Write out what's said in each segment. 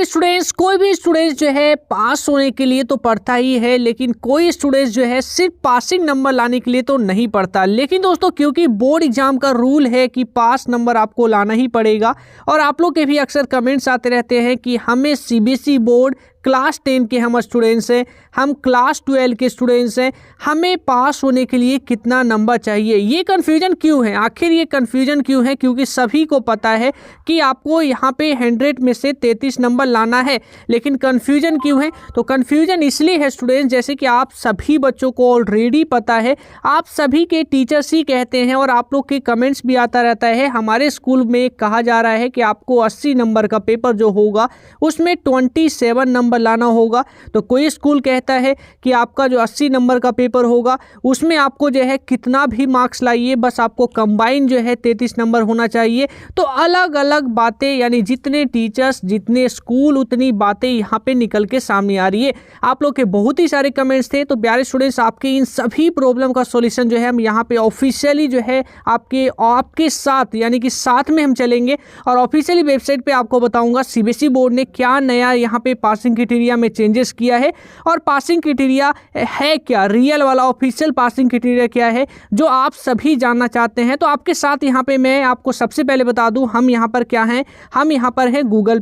प्यारे स्टूडेंट्स, कोई भी स्टूडेंट्स जो है पास होने के लिए तो पढ़ता ही है, लेकिन कोई स्टूडेंट्स जो है सिर्फ पासिंग नंबर लाने के लिए तो नहीं पढ़ता। लेकिन दोस्तों, क्योंकि बोर्ड एग्जाम का रूल है कि पास नंबर आपको लाना ही पड़ेगा, और आप लोग के भी अक्सर कमेंट्स आते रहते हैं कि हमें सीबीएसई बोर्ड क्लास 10 के हम स्टूडेंट्स हैं, हम क्लास 12 के स्टूडेंट्स हैं, हमें पास होने के लिए कितना नंबर चाहिए। ये कन्फ्यूजन क्यों है? आखिर ये कन्फ्यूजन क्यों है? क्योंकि सभी को पता है कि आपको यहाँ पे 100 में से 33 नंबर लाना है, लेकिन कन्फ्यूजन क्यों है? तो कन्फ्यूजन इसलिए है स्टूडेंट्स, जैसे कि आप सभी बच्चों को ऑलरेडी पता है, आप सभी के टीचर्स ही कहते हैं और आप लोग के कमेंट्स भी आता रहता है। हमारे स्कूल में कहा जा रहा है कि आपको 80 नंबर का पेपर जो होगा उसमें 27 नंबर लाना होगा। तो कोई स्कूल कहता है कि आपका जो 80 नंबर का पेपर होगा उसमें आपको जो है कितना भी मार्क्स लाइए, बस आपको कंबाइन जो है 33 नंबर होना चाहिए। तो अलग अलग बातें, यानी जितने टीचर्स जितने स्कूल उतनी बातें यहाँ पे निकल के सामने आ रही है। आप लोग के बहुत ही सारे कमेंट्स थे, तो प्यारे स्टूडेंट्स, आपके इन सभी प्रॉब्लम का सॉल्यूशन जो है हम यहाँ पे ऑफिशियली जो है आपके साथ, यानी कि साथ में हम चलेंगे और ऑफिशियली वेबसाइट पे आपको बताऊंगा सीबीएसई बोर्ड ने क्या नया यहाँ पे पासिंग क्राइटेरिया में चेंजेस किया है, और पासिंग क्राइटेरिया है क्या, रियल वाला ऑफिशियल पासिंग क्राइटेरिया क्या है, जो आप सभी जानना चाहते हैं। तो आपके साथ यहाँ पे मैं आपको सबसे पहले बता दूं, हम यहाँ पर क्या हैं, हम यहाँ पर हैं गूगल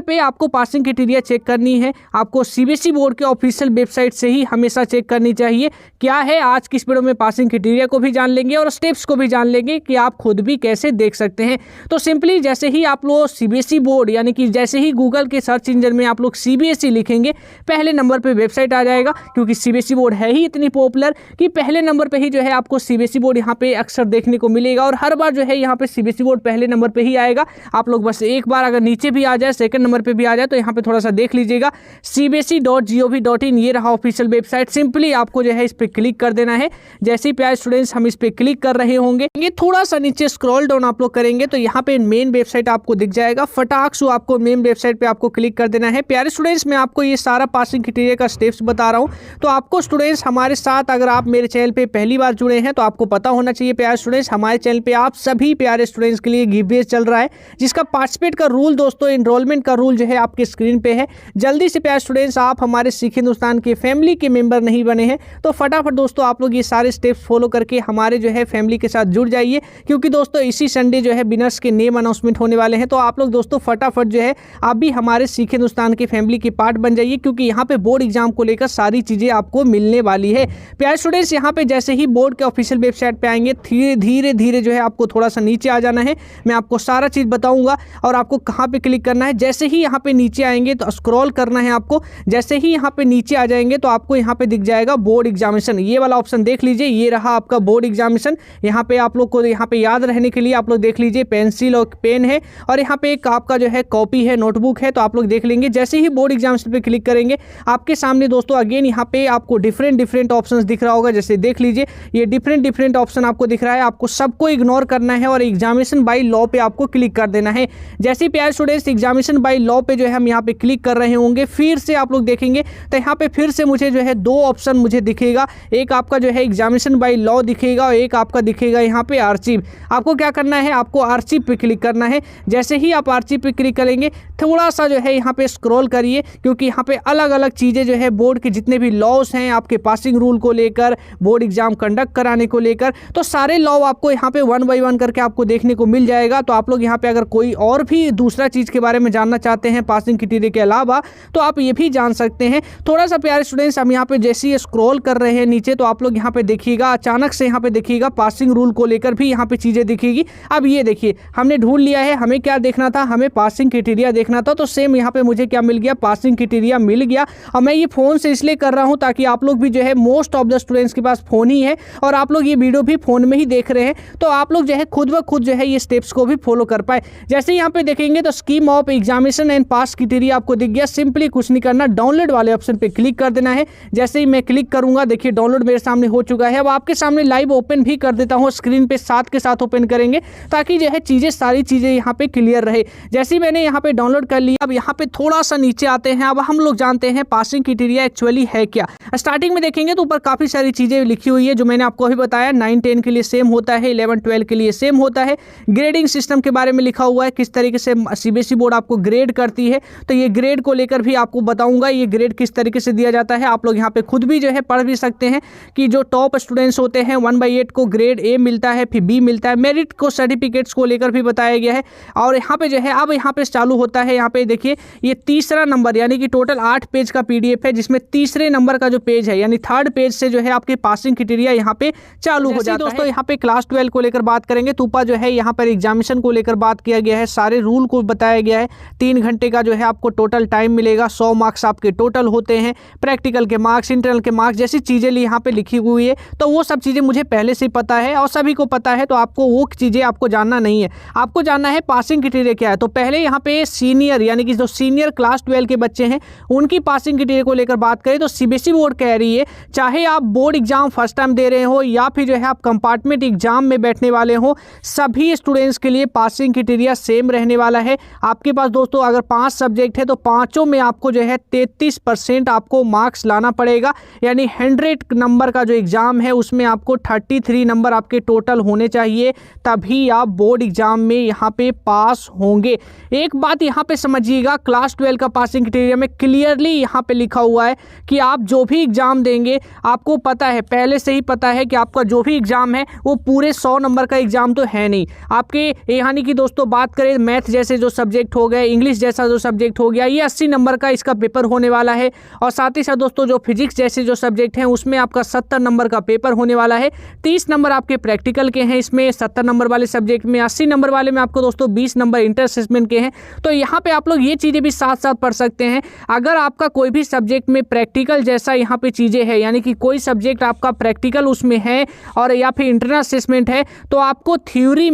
पे आपको पासिंग क्राइटेरिया चेक करनी है। आपको सीबीएसई बोर्ड के ऑफिशियल वेबसाइट से ही हमेशा चेक करनी चाहिए क्या है। आज की इस वीडियो में पासिंग क्राइटेरिया को भी जान लेंगे और स्टेप्स को भी जान लेंगे कि आप खुद भी कैसे देख सकते हैं। तो सिंपली जैसे ही आप लोग सीबीएसई बोर्ड, यानी कि जैसे ही गूगल के सर्च इंजन में आप लोग सीबीएसई लिखेंगे, पहले नंबर पे वेबसाइट आ जाएगा, क्योंकि सीबीएसई बोर्ड है ही इतनी पॉपुलर कि पहले नंबर पे ही जो है आपको सीबीएसई बोर्ड यहाँ पे अक्सर देखने को मिलेगा, और हर बार जो है यहाँ पे सीबीएसई बोर्ड पहले नंबर पे ही आएगा। आप लोग बस एक बार अगर नीचे भी आ जाए, सेकंड नंबर पे भी आ जाए, तो यहाँ पे थोड़ा सा देख लीजिएगा, cbse.gov.in ये रहा ऑफिशियल वेबसाइट। सिंपली आपको जो है इस पर क्लिक कर देना है। जैसे ही प्यारे स्टूडेंट्स हम इस पर क्लिक कर रहे होंगे, ये थोड़ा सा नीचे स्क्रॉल डाउन आप लोग करेंगे तो यहाँ पे मेन वेबसाइट आपको दिख जाएगा। फटाक से आपको मेन वेबसाइट पे आपको क्लिक कर देना है। प्यारे स्टूडेंट्स, मैं आपको ये सारा पासिंग क्राइटेरिया का स्टेप्स बता रहा हूँ, तो आपको स्टूडेंट्स हमारे साथ, अगर आप मेरे चैनल पे पहली बार जुड़े हैं तो आपको पता होना चाहिए प्यारे स्टूडेंट्स, हमारे चैनल पे आप सभी प्यारे स्टूडेंट्स के लिए गिव अवे चल रहा है, जिसका पार्टिसिपेट का रूल दोस्तों, एनरोलमेंट का रूल जो है आपके स्क्रीन पे है। जल्दी से प्यारे स्टूडेंट्स, आप हमारे सीख हिंदुस्तान के फैमिली के मेंबर नहीं बने हैं तो फटाफट दोस्तों आप लोग ये सारे स्टेप्स फॉलो करके हमारे जो है फैमिली के साथ जुड़ जाइए, क्योंकि दोस्तों इसी संडे जो है विनर्स के नेम अनाउंसमेंट होने वाले हैं। तो आप लोग दोस्तों फटाफट जो है आप भी हमारे सीख हिंदुस्तान के फैमिली के पार्ट बन जाइए, क्योंकि यहाँ पे बोर्ड एग्जाम को लेकर सारी चीजें आपको मिलने वाली है। प्यारे स्टूडेंट्स, यहाँ पे जैसे ही बोर्ड के ऑफिशियल वेबसाइट पे आएंगे, धीरे धीरे जो है आपको थोड़ा सा नीचे आ जाना है। मैं आपको सारा चीज बताऊंगा और आपको कहाँ पे क्लिक करना है। जैसे ही यहाँ पे नीचे आएंगे तो स्क्रॉल करना है आपको। जैसे ही यहाँ पे नीचे आ जाएंगे तो आपको यहाँ पे दिख जाएगा बोर्ड एग्जामिनेशन, ये वाला ऑप्शन देख लीजिए, ये रहा आपका बोर्ड एग्जामिनेशन। यहाँ पे आप लोग को यहाँ पे याद रहने के लिए आप लोग देख लीजिए, पेंसिल और पेन है, और यहाँ पे एक आपका जो है कॉपी है, नोटबुक है, तो आप लोग देख लेंगे। जैसे ही बोर्ड एग्जामिनेशन पे क्लिक करेंगे, आपके सामने दोस्तों अगेन यहाँ पे आपको डिफरेंट ऑप्शंस दिख रहा होगा। जैसे देख लीजिए, ये डिफरेंट ऑप्शन आपको दिख रहा है, आपको सबको इग्नोर करना है और एग्जामिनेशन बाय लॉ पे आपको क्लिक कर देना है। जैसे प्यारे स्टूडेंट्स एग्जामिनेशन बाय लॉ पे जो है हम यहाँ पे क्लिक कर रहे होंगे, फिर से आप लोग देखेंगे तो यहाँ पे फिर से मुझे जो है दो ऑप्शन मुझे दिखेगा, एक आपका जो है एग्जामिनेशन बाय लॉ दिखेगा और एक आपका दिखेगा यहाँ पे आर्चिव। आपको क्या करना है, आपको आर्चिव पे क्लिक करना है। जैसे ही आप आर्चिव पे क्लिक करेंगे, थोड़ा सा जो है यहाँ पे स्क्रॉल करिए, क्योंकि यहाँ पे अलग अलग चीज़ें जो है बोर्ड के जितने भी लॉस हैं आपके पासिंग रूल को लेकर, बोर्ड एग्जाम कंडक्ट कराने को लेकर, तो सारे लॉ आपको यहाँ पे 1 बाय 1 करके आपको देखने को मिल जाएगा। तो आप लोग यहाँ पे अगर कोई और भी दूसरा चीज़ के बारे में जानना चाहते हैं पासिंग क्राइटेरिया के अलावा, तो आप ये भी जान सकते हैं। थोड़ा सा प्यारे स्टूडेंट्स, हम यहाँ पे जैसे ही स्क्रॉल कर रहे हैं नीचे, तो आप लोग यहाँ पे देखिएगा, अचानक से यहाँ पे देखिएगा पासिंग रूल को लेकर भी यहाँ पे चीज़ें दिखेगी। अब ये देखिए, हमने ढूंढ लिया है, हमें क्या देखना था, हमें पासिंग क्राइटेरिया देखना था। तो सेम यहाँ पे मुझे क्या मिल गया, पासिंग क्राइटेरिया मिल गया। और मैं ये फोन से इसलिए कर रहा हूँ ताकि आप लोग भी जो है, मोस्ट ऑफ द स्टूडेंट्स के पास फोन ही है और आप लोग ये वीडियो भी फोन में ही देख रहे हैं, तो आप लोग जो है खुद ब खुद जो है ये स्टेप्स को भी फॉलो कर पाए। जैसे यहाँ पे देखेंगे तो scheme of examination and pass criteria आपको दिख गया। सिंपली कुछ नहीं करना, डाउनलोड वाले ऑप्शन पे क्लिक कर देना है। जैसे ही मैं क्लिक करूंगा, देखिए डाउनलोड मेरे सामने हो चुका है। अब आपके सामने लाइव ओपन भी कर देता हूँ, स्क्रीन पे साथ के साथ ओपन करेंगे ताकि जो है सारी चीजें यहाँ पे क्लियर रहे। जैसे ही मैंने यहाँ पे डाउनलोड कर लिया, अब यहाँ पे थोड़ा सा नीचे बच्चे आते हैं। अब हम लोग जानते हैं पासिंग क्राइटेरिया एक्चुअली है क्या। स्टार्टिंग में देखेंगे तो ऊपर काफ़ी सारी चीज़ें लिखी हुई है जो मैंने आपको अभी बताया। 9-10 के लिए सेम होता है, 11-12 के लिए सेम होता है। ग्रेडिंग सिस्टम के बारे में लिखा हुआ है, किस तरीके से सीबीएसई बोर्ड आपको ग्रेड करती है, तो ये ग्रेड को लेकर भी आपको बताऊंगा ये ग्रेड किस तरीके से दिया जाता है। आप लोग यहाँ पे खुद भी जो है पढ़ भी सकते हैं कि जो टॉप स्टूडेंट्स होते हैं 1/8 को ग्रेड ए मिलता है, फिर बी मिलता है। मेरिट को सर्टिफिकेट्स को लेकर भी बताया गया है। और यहाँ पे जो है अब यहाँ पे चालू होता है, यहाँ पे देखिए ये तीसरा नंबर यानी कि टोटल 8 पेज का पीडीएफ है जिसमें तीसरे नंबर का जो पेज है यानी थर्ड पेज से जो है आपके पासिंग क्राइटेरिया यहाँ पे चालू हो जाता है। दोस्तों यहाँ पे क्लास 12 को लेकर बात करेंगे तो ऊपर जो है यहाँ पर एग्जामिनेशन को लेकर बात किया गया है, सारे रूल को बताया गया है। 3 घंटे का जो है आपको टोटल टाइम मिलेगा, 100 मार्क्स आपके टोटल होते हैं, प्रैक्टिकल के मार्क्स, इंटरनल के मार्क्स जैसी चीज़ें यहाँ पे लिखी हुई है। तो वो सब चीज़ें मुझे पहले से ही पता है और सभी को पता है, तो आपको वो चीज़ें आपको जानना नहीं है। आपको जानना है पासिंग क्राइटेरिया क्या है। तो पहले यहाँ पे सीनियर यानी कि जो सीनियर क्लास 12 के बच्चे हैं उनकी पासिंग क्राइटेरिया को लेकर बात करें तो सीबीएसई बोर्ड कह रही है चाहे आप बोर्ड एग्जाम फर्स्ट टाइम दे रहे हो या फिर जो है आप कंपार्टमेंट एग्जाम में बैठने वाले हो, सभी स्टूडेंट्स के लिए पासिंग क्राइटेरिया सेम रहने वाला है। आपके पास दोस्तों अगर 5 सब्जेक्ट है तो पांचों में आपको जो है 33% आपको मार्क्स लाना पड़ेगा, यानी 100 नंबर का जो एग्जाम है उसमें आपको 33 नंबर आपके टोटल होने चाहिए, तभी आप बोर्ड एग्जाम में यहाँ पे पास होंगे। एक बात यहाँ पे समझिएगा, क्लास 12 का पासिंग क्राइटेरिया में क्लियरली यहाँ पे लिखा हुआ है कि आप जो भी एग्जाम देंगे आपको पता है, पहले से ही पता है कि आपका जो भी एग्जाम है वो पूरे 100 नंबर का एग्जाम तो है नहीं। आपके यानी कि दोस्तों बात करें मैथ जैसे जो सब्जेक्ट हो गए, इंग्लिश जैसा जो सब्जेक्ट हो गया, ये 80 नंबर का इसका पेपर होने वाला है। और साथ ही साथ दोस्तों जो फिजिक्स जैसे जो सब्जेक्ट हैं उसमें आपका 70 नंबर का पेपर होने वाला है। 30 नंबर आपके प्रैक्टिकल के हैं इसमें, 70 नंबर वाले सब्जेक्ट में, 80 नंबर वाले में आपको दोस्तों 20 नंबर इंटर असेसमेंट के हैं। तो यहाँ पे आप लोग ये चीज़ें भी साथ साथ पढ़ सकते हैं। अगर आपका कोई भी सब्जेक्ट में प्रैक्टिकल जैसा यहाँ पे चीज़ें है, यानी कि कोई सब्जेक्ट आपका प्रैक्टिकल उसमें है और या फिर इंटरनल असेसमेंट है, तो आपको थ्योरी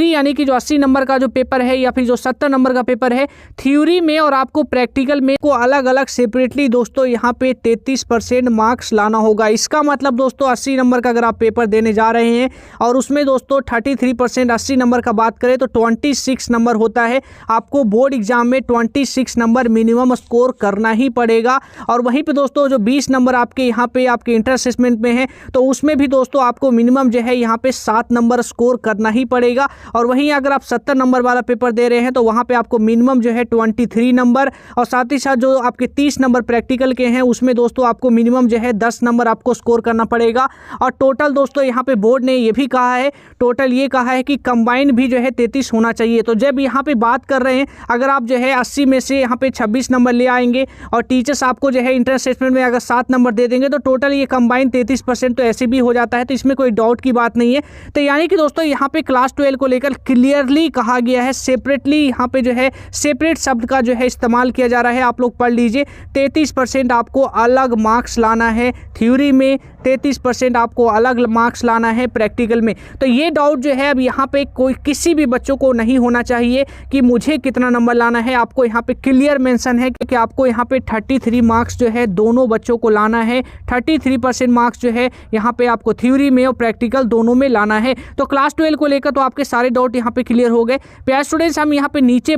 यानी कि जो 80 नंबर का जो पेपर है या फिर जो 70 नंबर का पेपर है थ्योरी में और आपको प्रैक्टिकल में को अलग अलग सेपरेटली दोस्तों यहाँ पे 33% मार्क्स लाना होगा। इसका मतलब दोस्तों 80 नंबर का अगर आप पेपर देने जा रहे हैं और उसमें दोस्तों 33% 80 नंबर का बात करें तो 26 नंबर होता है। आपको बोर्ड एग्जाम में 26 नंबर मिनिमम स्कोर करना ही पड़ेगा। और वहीं पे दोस्तों जो 20 नंबर आपके यहाँ पे आपके इंटर असेसमेंट में है तो उसमें भी दोस्तों आपको मिनिमम जो है यहाँ पे 7 नंबर स्कोर करना ही पड़ेगा। और वहीं अगर आप 70 नंबर वाला पेपर दे रहे हैं तो वहाँ पे आपको मिनिमम जो है 23 नंबर और साथ ही साथ जो आपके 30 नंबर प्रैक्टिकल के हैं उसमें दोस्तों आपको मिनिमम जो है 10 नंबर आपको स्कोर करना पड़ेगा। और टोटल दोस्तों यहाँ पे बोर्ड ने ये भी कहा है, टोटल ये कहा है कि कंबाइन भी जो है 33 होना चाहिए। तो जब यहाँ पे बात कर रहे हैं अगर आप जो है 80 में से यहाँ पे 26 नंबर ले आएंगे और टीचर्स आपको जो है इंटर असेसमेंट में अगर 7 नंबर दे देंगे तो टोटल ये कंबाइन 33% तो ऐसे भी हो जाता है, तो इसमें कोई डाउट की बात नहीं है। तो यानी कि दोस्तों यहाँ पे क्लास 12 को लेकर क्लियरली कहा गया है, सेपरेटली यहाँ पे जो है सेपरेट शब्द का जो है इस्तेमाल किया जा रहा है। आप लोग पढ़ लीजिए, 33% आपको अलग मार्क्स लाना है थ्योरी में, 33% आपको अलग मार्क्स लाना है प्रैक्टिकल में। तो ये डाउट जो है अब यहाँ पे कोई किसी भी बच्चों को नहीं होना चाहिए कि मुझे कितना नंबर लाना है। आपको यहाँ पे क्लियर मेंशन है कि आपको यहाँ पे 33 मार्क्स जो है दोनों बच्चों को लाना है। 33% मार्क्स जो है यहाँ पे आपको थ्योरी में और प्रैक्टिकल दोनों में लाना है। तो क्लास 12 को लेकर तो आपके सारे डाउट यहाँ पे क्लियर हो गए। प्यारे स्टूडेंट्स, हम यहाँ पे नीचे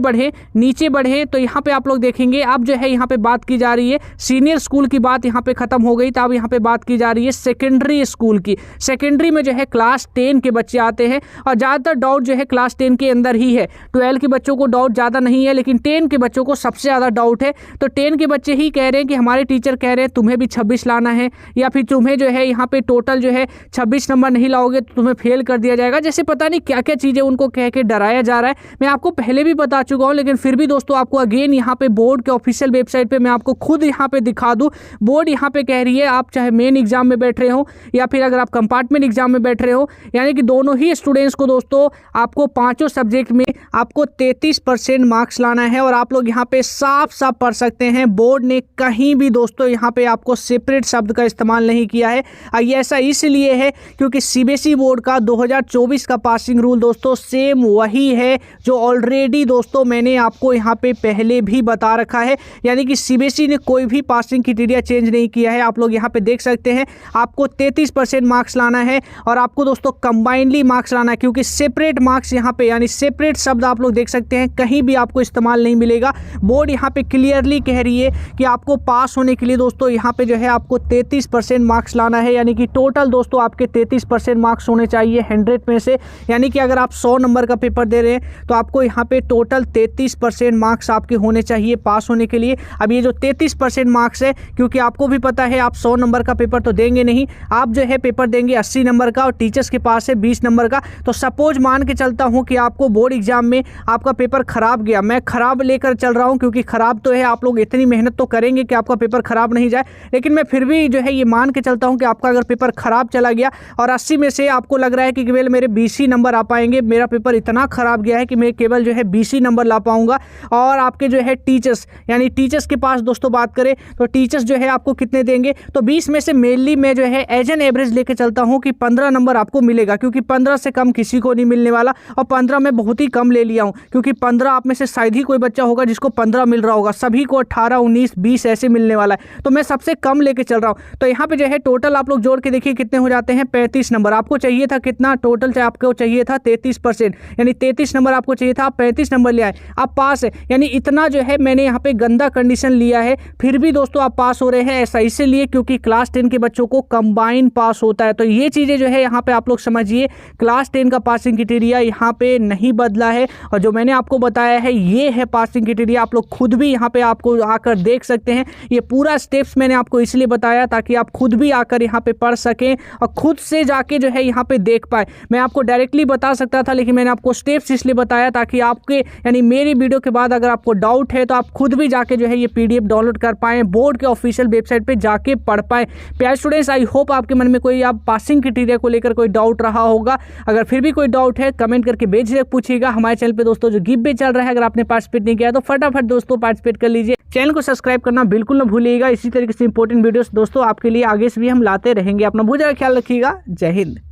बढ़े तो यहाँ पे आप लोग देखेंगे अब जो है यहाँ पे बात की जा रही है सीनियर स्कूल की बात यहाँ पे खत्म हो गई, तो अब यहाँ पे बात की जा रही है सेकेंडरी स्कूल की। सेकेंडरी में जो है क्लास 10 के बच्चे आते हैं और ज़्यादातर डाउट जो है क्लास 10 के अंदर ही है। 12 के बच्चों को डाउट ज़्यादा नहीं है लेकिन 10 के बच्चों को सबसे ज़्यादा डाउट है। तो 10 के बच्चे ही कह रहे हैं कि हमारे टीचर कह रहे हैं तुम्हें भी 26 लाना है या फिर तुम्हें जो है यहाँ पे टोटल जो है 26 नंबर नहीं लाओगे तो तुम्हें फेल कर दिया जाएगा। जैसे पता नहीं क्या क्या चीज़ें उनको कह के डराया जा रहा है। मैं आपको पहले भी बता चुका हूँ लेकिन फिर भी दोस्तों आपको अगेन यहाँ पे बोर्ड के ऑफिशियल वेबसाइट पे मैं आपको खुद यहाँ पे दिखा दूँ। बोर्ड यहाँ पे कह रही है आप चाहे मेन एग्जाम में बैठ रहे हो या फिर अगर आप कंपार्टमेंट एग्जाम में बैठ रहे हो, यानी कि दोनों ही स्टूडेंट्स को दोस्तों आपको पांचों सब्जेक्ट में आपको 33% मार्क्स लाना है। और आप लोग यहाँ पे साफ साफ पढ़ सकते हैं बोर्ड ने कहीं भी दोस्तों यहाँ पे आपको सेपरेट शब्द का इस्तेमाल नहीं किया है। ये ऐसा इसलिए है क्योंकि सीबीएसई बोर्ड का 2024 का पासिंग रूल दोस्तों सेम वही है जो ऑलरेडी दोस्तों मैंने आपको यहाँ पे पहले भी बता रखा है, यानी कि सीबीएसई ने कोई भी पासिंग क्राइटेरिया चेंज नहीं किया है। आप लोग यहाँ पे देख सकते हैं आपको 33% मार्क्स लाना है और आपको दोस्तों कंबाइनली मार्क्स लाना है क्योंकि सेपरेट मार्क्स यहाँ पे यानी सेपरेट शब्द आप लोग देख सकते हैं कहीं भी आपको इस्तेमाल नहीं मिलेगा। बोर्ड यहाँ पे क्लियरली कह रही है कि आपको पास होने के लिए दोस्तों यहाँ पे जो है आपको 33% मार्क्स लाना है, यानी कि टोटल दोस्तों आपके 33% मार्क्स होने चाहिए 100 में से। यानी कि अगर आप 100 नंबर का पेपर दे रहे हैं तो आपको यहाँ पे टोटल 33% मार्क्स आपके होने चाहिए पास होने के लिए। अब ये जो 33% मार्क्स है, क्योंकि आपको भी पता है आप 100 नंबर का पेपर तो देंगे नहीं, आप जो है पेपर देंगे 80 नंबर का और टीचर्स के पास है 20 नंबर का। तो सपोज मान के चलता हूँ कि आपको बोर्ड एग्जाम में आपका पेपर खराब गया, मैं खराब लेकर चल रहा हूँ क्योंकि खराब तो है, आप लोग इतनी मेहनत तो करेंगे कि आपका पेपर खराब नहीं जाए, लेकिन मैं फिर भी जो है ये मान के चलता हूँ कि आपका अगर पेपर खराब चला गया और 80 में से आपको लग रहा है कि केवल मेरे 20 ही नंबर आ पाएंगे, मेरा पेपर इतना खराब गया है कि मैं केवल जो है 20 ही नंबर ला पाऊंगा, और आपके जो है टीचर्स यानी टीचर्स के पास दोस्तों बात करें तो टीचर्स जो है आपको कितने देंगे, तो 20 में से मेनली मैं जो है एज एन एवरेज लेके चलता हूँ कि 15 नंबर आपको मिलेगा, क्योंकि 15 से कम किसी को नहीं मिलने वाला। और 15 मैं बहुत ही कम ले लिया हूँ क्योंकि 15 आप में से शायद ही कोई बच्चा होगा जिसको 15 मिल रहा होगा, सभी को 18, 19, 20 ऐसे मिलने वाला है, तो मैं सबसे कम लेके चल रहा हूँ। तो यहाँ पे जो है टोटल आप लोग जोड़ के देखिए कितने हो जाते हैं, 35 नंबर। आपको चाहिए था कितना टोटल, आपको चाहिए था 33%, यानी 33 नंबर आपको चाहिए था, आप 35 नंबर ले आए, आप पास है। यानी इतना जो है मैंने यहाँ पे गंदा कंडीशन लिया है, फिर भी दोस्तों आप पास हो रहे हैं। ऐसा इसलिए क्योंकि क्लास 10 के बच्चों को कंबाइन पास होता है। तो ये चीज़ें जो है यहाँ पे आप लोग समझिए, क्लास 10 का पासिंग क्राइटेरिया यहाँ पे नहीं बदला है, और जो मैंने आपको बताया है ये है पासिंग क्राइटेरिया। आप लोग खुद भी यहाँ पे आपको आकर देख सकते हैं। ये पूरा स्टेप्स मैंने आपको इसलिए बताया ताकि आप खुद भी आकर यहाँ पे पढ़ सकें और खुद से जाके जो है यहाँ पे देख पाए। मैं आपको डायरेक्टली बता सकता था, लेकिन मैंने आपको स्टेप्स इसलिए बताया ताकि आपके यानी मेरी वीडियो के बाद अगर आपको डाउट है तो आप खुद भी जाके जो है ये PDF डाउनलोड कर पाएँ, बोर्ड के ऑफिशियल वेबसाइट पे जाके पढ़ पाएँ। प्यारे स्टूडेंट्स, आई होप आपके मन में कोई आप पासिंग क्राइटेरिया को लेकर कोई डाउट रहा होगा। अगर फिर भी कोई डाउट है कमेंट करके बेझिझक पूछिएगा। हमारे चैनल पे दोस्तों जो गिव वे चल रहा है, अगर आपने पार्टिसिपेट नहीं किया तो फटाफट दोस्तों पार्टिसिपेट कर लीजिए। चैनल को सब्सक्राइब करना बिल्कुल ना भूलिएगा। इसी तरीके से इंपॉर्टेंट वीडियोस दोस्तों आपके लिए आगे से भी हम लाते रहेंगे। अपना बहुत ज़्यादा ख्याल रखिएगा। जय हिंद।